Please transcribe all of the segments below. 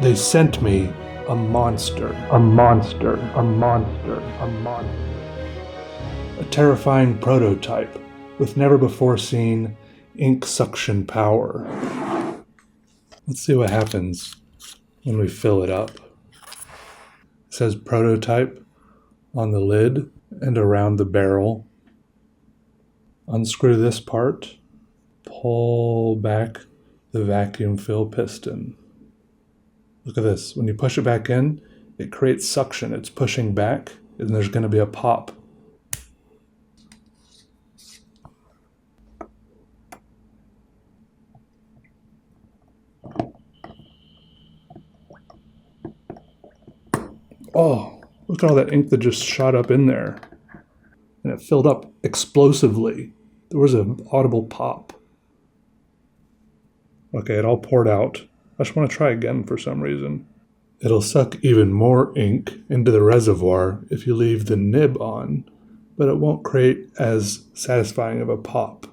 They sent me a monster. A monster. A monster. A monster. A terrifying prototype with never-before-seen ink suction power. Let's see what happens when we fill it up. It says prototype on the lid and around the barrel. Unscrew this part. Pull back the vacuum fill piston. Look at this. When you push it back in, it creates suction. It's pushing back, and there's going to be a pop. Oh, look at all that ink that just shot up in there. And it filled up explosively. There was an audible pop. Okay, it all poured out. I just want to try again for some reason. It'll suck even more ink into the reservoir if you leave the nib on, but it won't create as satisfying of a pop.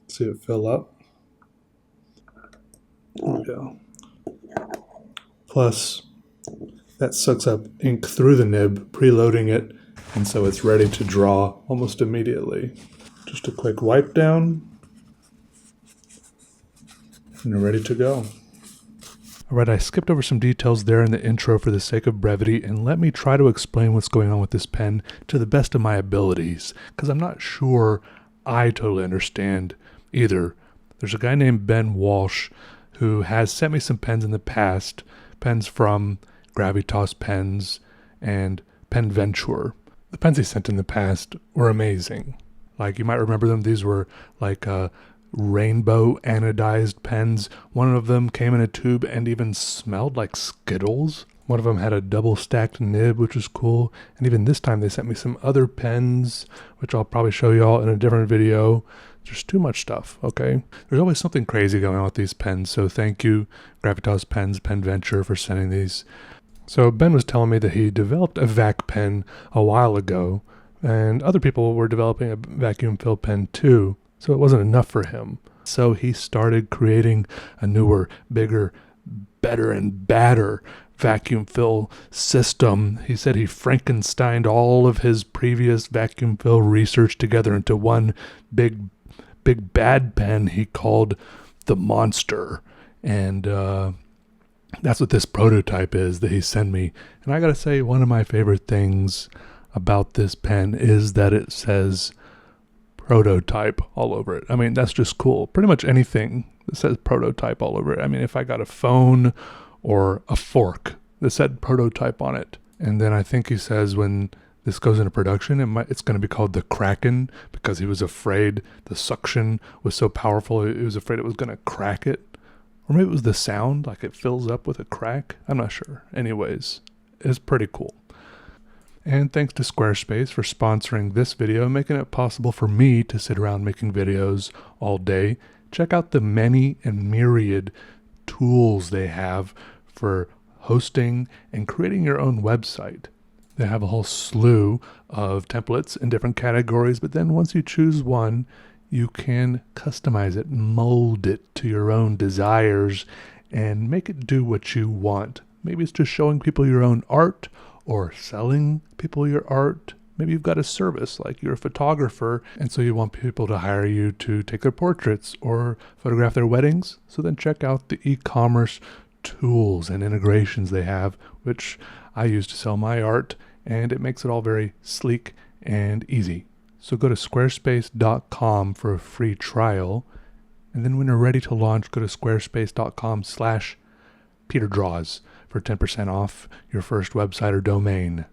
See it fill up? There we go. Plus, that sucks up ink through the nib, preloading it, and so it's ready to draw almost immediately. Just a quick wipe down, and you're ready to go. All right, I skipped over some details there in the intro for the sake of brevity, and let me try to explain what's going on with this pen to the best of my abilities, because I'm not sure I totally understand either. There's a guy named Ben Walsh who has sent me some pens in the past, pens from Gravitas Pens and Pen Venture. The pens he sent in the past were amazing. Like, you might remember them. These were like rainbow anodized pens. One of them came in a tube and even smelled like Skittles. One of them had a double stacked nib, which was cool. And even this time they sent me some other pens, which I'll probably show y'all in a different video. There's too much stuff, okay? There's always something crazy going on with these pens, so thank you, Gravitas Pens, Pen Venture, for sending these. So Ben was telling me that he developed a vac pen a while ago, and other people were developing a vacuum fill pen too, so it wasn't enough for him. So he started creating a newer, bigger, better and badder vacuum fill system. He said he Frankensteined all of his previous vacuum fill research together into one big bad pen he called the Monster. And that's what this prototype is that he sent me. And I gotta say, one of my favorite things about this pen is that it says prototype all over it. I mean, that's just cool. Pretty much anything that says prototype all over it. I mean, if I got a phone or a fork that said prototype on it, and then I think he says when this goes into production, it's going to be called the Kraken, because he was afraid the suction was so powerful, he was afraid it was going to crack it. Or maybe it was the sound, like it fills up with a crack. I'm not sure. Anyways, it's pretty cool. And thanks to Squarespace for sponsoring this video, making it possible for me to sit around making videos all day. Check out the many and myriad tools they have for hosting and creating your own website. They have a whole slew of templates in different categories, but then once you choose one, you can customize it, mold it to your own desires, and make it do what you want. Maybe it's just showing people your own art, or selling people your art. Maybe you've got a service, like you're a photographer, and so you want people to hire you to take their portraits or photograph their weddings. So then check out the e-commerce tools and integrations they have, which I use to sell my art, and it makes it all very sleek and easy. So go to squarespace.com for a free trial, and then when you're ready to launch, go to squarespace.com/PeterDraws for 10% off your first website or domain.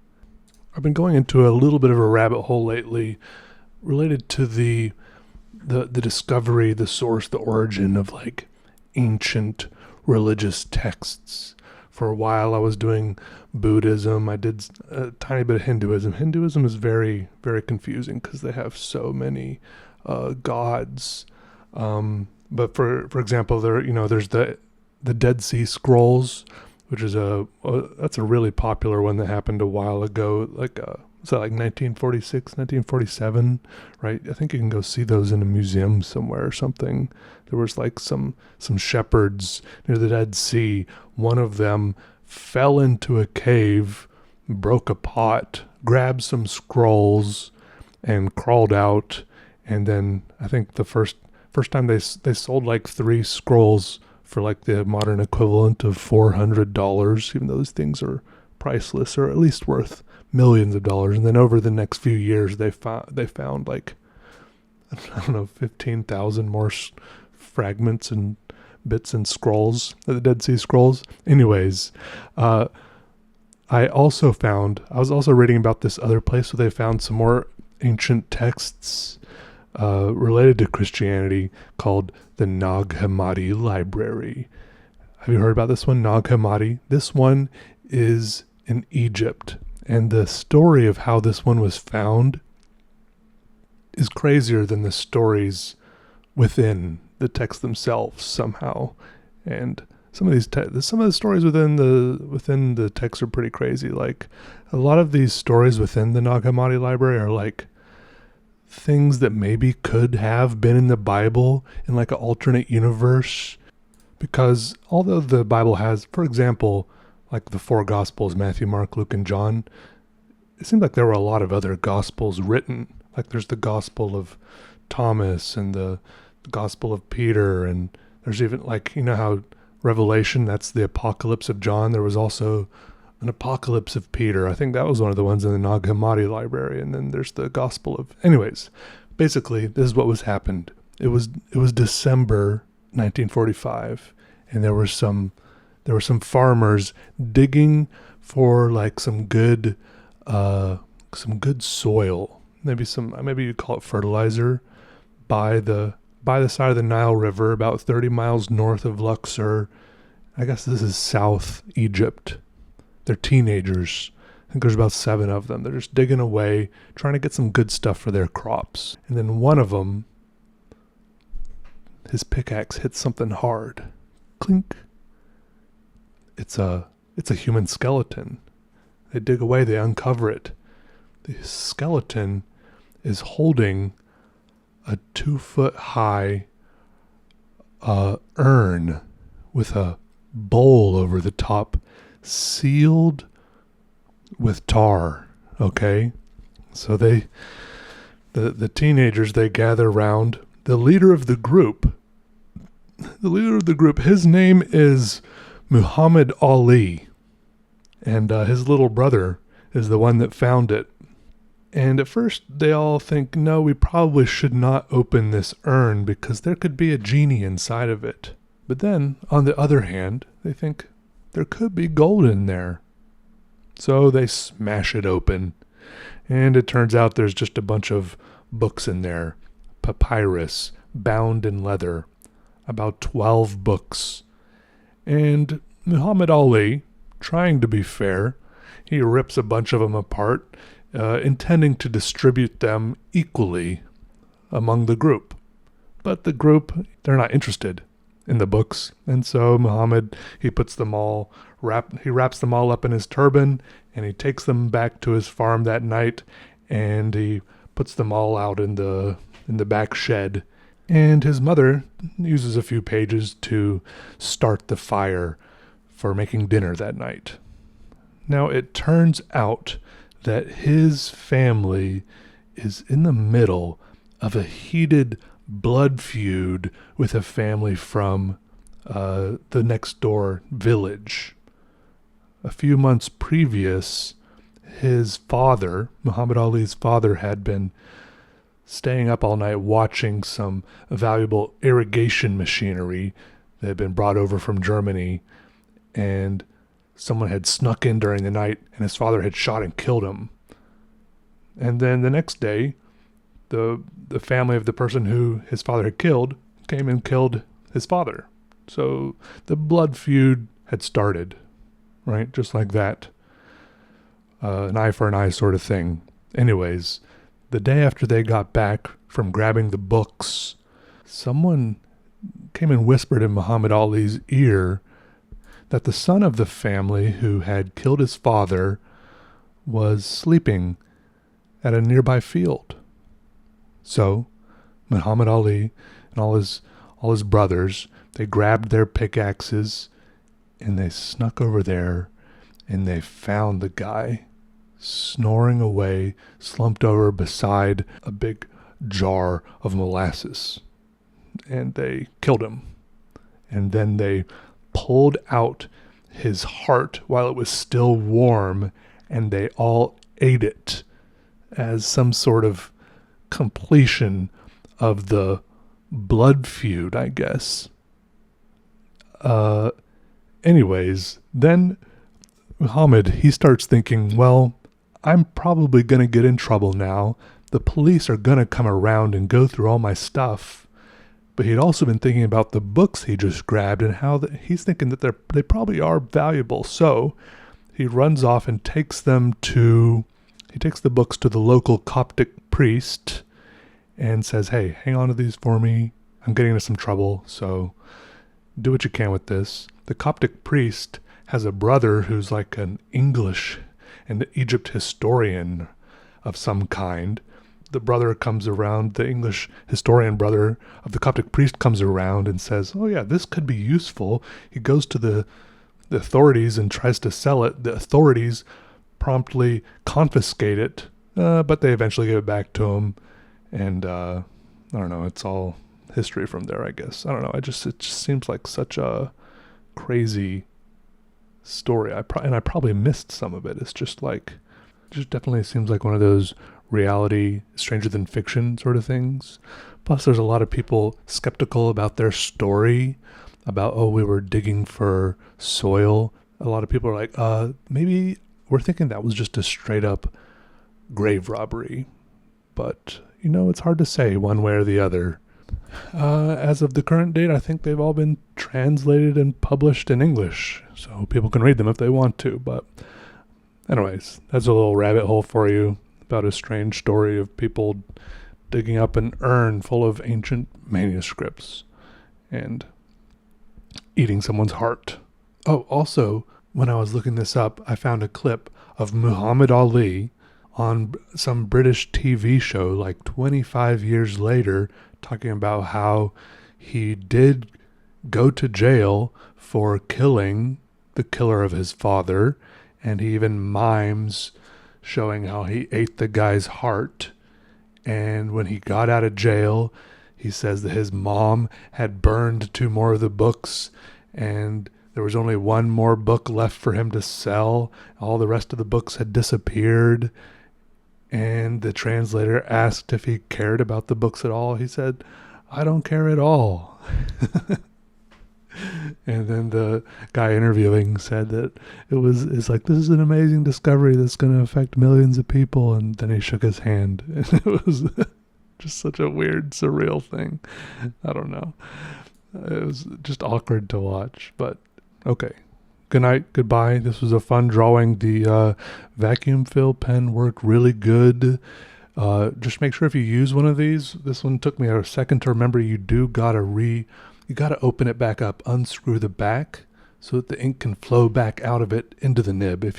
I've been going into a little bit of a rabbit hole lately related to the discovery, the source, the origin of like ancient religious texts. For a while I was doing Buddhism. I did a tiny bit of Hinduism. Hinduism is very, very confusing because they have so many gods. But for example, there's the Dead Sea Scrolls, which is that's a really popular one that happened a while ago, like was that like 1946, 1947, right? I think you can go see those in a museum somewhere or something. There was like some shepherds near the Dead Sea. One of them fell into a cave, broke a pot, grabbed some scrolls, and crawled out. And then I think the first time they sold like 3 scrolls for like the modern equivalent of $400, even though those things are priceless, or at least worth millions of dollars. And then over the next few years, they found like, I don't know, 15,000 more fragments and bits and scrolls, the Dead Sea Scrolls. Anyways, I was also reading about this other place where they found some more ancient texts related to Christianity called the Nag Hammadi Library. Have you heard about this one, Nag Hammadi? This one is in Egypt, and the story of how this one was found is crazier than the stories within the text themselves somehow. And some of the stories within the text are pretty crazy. Like a lot of these stories within the Nag Hammadi Library are like things that maybe could have been in the Bible in like an alternate universe. Because although the Bible has, for example, like the 4 Gospels, Matthew, Mark, Luke, and John, it seems like there were a lot of other Gospels written. Like there's the Gospel of Thomas and the Gospel of Peter, and there's even like, you know how Revelation, that's the Apocalypse of John. There was also an Apocalypse of Peter. I think that was one of the ones in the Nag Hammadi Library. And then there's the Gospel of... Anyways, basically, this is what was happened. It was December 1945, and there were some farmers digging for like some good soil, maybe you call it fertilizer, by the side of the Nile River, about 30 miles north of Luxor. I guess this is South Egypt. They're teenagers. I think there's about 7 of them. They're just digging away, trying to get some good stuff for their crops. And then one of them, his pickaxe hits something hard. Clink. It's a human skeleton. They dig away, they uncover it. The skeleton is holding a 2-foot high urn with a bowl over the top, sealed with tar. Okay, so the teenagers, they gather around the leader of the group. His name is Muhammad Ali, and his little brother is the one that found it. And at first they all think, no, we probably should not open this urn because there could be a genie inside of it. But then, on the other hand, they think there could be gold in there. So they smash it open, and it turns out there's just a bunch of books in there, papyrus, bound in leather, about 12 books. And Muhammad Ali, trying to be fair, he rips a bunch of them apart, intending to distribute them equally among the group. But the group, they're not interested in the books, and so Muhammad, he wraps them all up in his turban, and he takes them back to his farm that night, and he puts them all out in the back shed. And his mother uses a few pages to start the fire for making dinner that night. Now it turns out that his family is in the middle of a heated blood feud with a family from the next door village. A few months previous, his father, Muhammad Ali's father, had been staying up all night watching some valuable irrigation machinery that had been brought over from Germany, and someone had snuck in during the night, and his father had shot and killed him. And then the next day, the family of the person who his father had killed came and killed his father. So the blood feud had started, right? Just like that. An eye for an eye sort of thing. Anyways, the day after they got back from grabbing the books, someone came and whispered in Muhammad Ali's ear that the son of the family who had killed his father was sleeping at a nearby field. So Muhammad Ali and all his brothers, they grabbed their pickaxes and they snuck over there and they found the guy snoring away, slumped over beside a big jar of molasses. And they killed him. And then they pulled out his heart while it was still warm, and they all ate it as some sort of completion of the blood feud, I guess. Anyways, then Muhammad, he starts thinking, well, I'm probably going to get in trouble now. The police are going to come around and go through all my stuff. But he'd also been thinking about the books he just grabbed and how he's thinking that they probably are valuable. So he runs off and takes the books to the local Coptic priest and says, hey, hang on to these for me. I'm getting into some trouble, so do what you can with this. The Coptic priest has a brother who's like an English and Egypt historian of some kind. The brother comes around, the English historian brother of the Coptic priest comes around and says, oh yeah, this could be useful. He goes to the authorities and tries to sell it. The authorities promptly confiscate it, but they eventually give it back to him. And I don't know, it's all history from there, I guess. I don't know, it just seems like such a crazy story. I probably missed some of it. It's just definitely seems like one of those reality, stranger than fiction sort of things. Plus, there's a lot of people skeptical about their story, about, oh, we were digging for soil. A lot of people are like, maybe we're thinking that was just a straight up grave robbery. But, it's hard to say one way or the other. As of the current date, I think they've all been translated and published in English, so people can read them if they want to. But anyways, that's a little rabbit hole for you about a strange story of people digging up an urn full of ancient manuscripts and eating someone's heart. Oh, also, when I was looking this up, I found a clip of Muhammad Ali on some British TV show like 25 years later, talking about how he did go to jail for killing the killer of his father, and he even mimes showing how he ate the guy's heart. And when he got out of jail, he says that his mom had burned 2 more of the books and there was only 1 more book left for him to sell. All the rest of the books had disappeared. And the translator asked if he cared about the books at all. He said, I don't care at all. And then the guy interviewing said that it's like, this is an amazing discovery that's going to affect millions of people. And then he shook his hand. And it was just such a weird, surreal thing. I don't know. It was just awkward to watch, but okay. Good night. Goodbye. This was a fun drawing. The vacuum fill pen worked really good. Just make sure if you use one of these, this one took me a second to remember, you gotta open it back up, unscrew the back so that the ink can flow back out of it into the nib.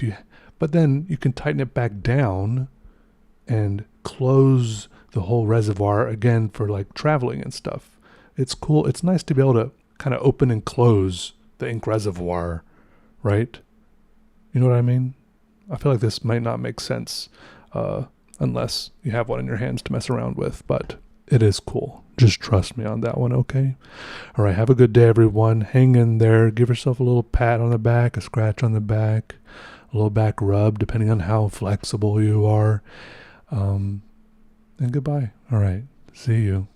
But then you can tighten it back down and close the whole reservoir again for like traveling and stuff. It's cool. It's nice to be able to kind of open and close the ink reservoir, right? You know what I mean? I feel like this might not make sense unless you have one in your hands to mess around with, but it is cool. Just trust me on that one, okay? All right, have a good day, everyone. Hang in there. Give yourself a little pat on the back, a scratch on the back, a little back rub, depending on how flexible you are. And goodbye. All right, see you.